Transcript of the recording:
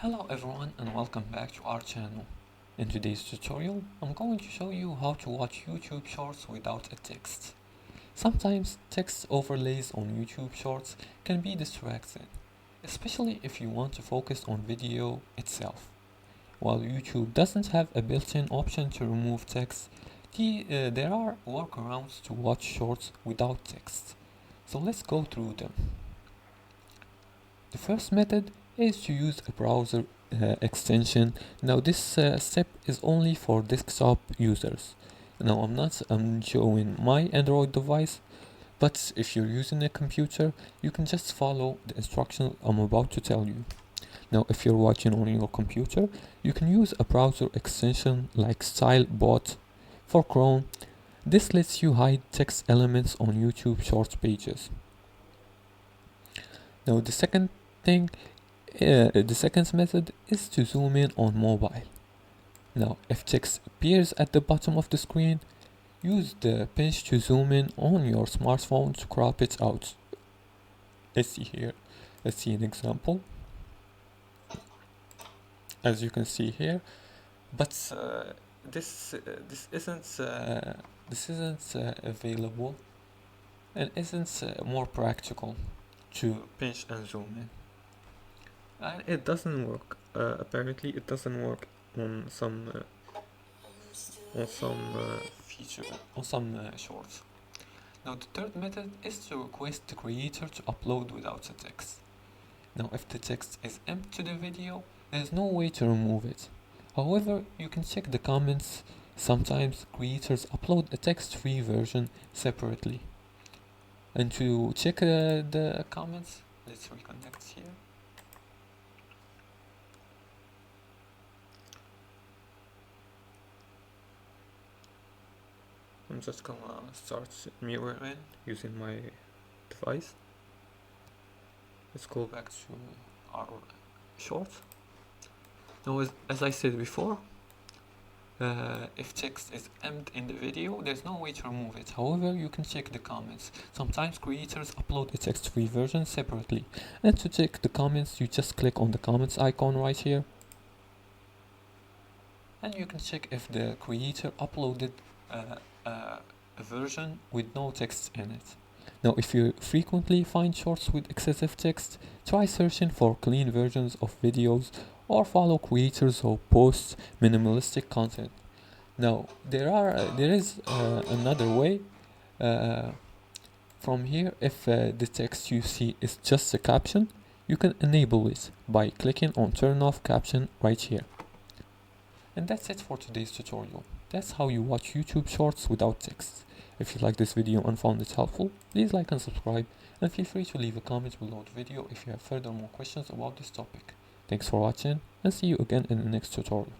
Hello everyone and welcome back to our channel. In today's tutorial, I'm going to show you how to watch YouTube Shorts without a text. Sometimes text overlays on YouTube Shorts can be distracting, especially if you want to focus on video itself. While YouTube doesn't have a built-in option to remove text, there are workarounds to watch Shorts without text. So let's go through them. The first method is to use a browser extension. Now this step is only for desktop users. Now I'm showing my Android device, but if you're using a computer, you can just follow the instructions I'm about to tell you. Now if you're watching on your computer, you can use a browser extension like StyleBot for Chrome. This lets you hide text elements on YouTube Shorts pages. Now the second method is to zoom in on mobile. Now if text appears at the bottom of the screen, use the pinch to zoom in on your smartphone to crop it out. Let's see an example. As you can see here, but this isn't available and isn't more practical to pinch and zoom in. And it doesn't work. Apparently, it doesn't work on some shorts. Now, the third method is to request the creator to upload without a text. Now, if the text is empty to the video, there's no way to remove it. However, you can check the comments. Sometimes creators upload a text-free version separately. And to check the comments, let's reconnect here. I'm just gonna start mirroring using my device. Let's go back to our short. Now, as I said before, if text is empty in the video, there's no way to remove it. However, you can check the comments. Sometimes creators upload a text-free version separately. And to check the comments, you just click on the comments icon right here. And you can check if the creator uploaded a version with no text in it. Now, if you frequently find shorts with excessive text, try searching for clean versions of videos or follow creators who post minimalistic content. Now, there is another way. From here, if the text you see is just a caption, you can enable it by clicking on Turn Off Caption right here. And that's it for today's tutorial. That's how you watch YouTube Shorts without text. If you like this video and found it helpful, please like and subscribe, and feel free to leave a comment below the video if you have further more questions about this topic. Thanks for watching, and see you again in the next tutorial.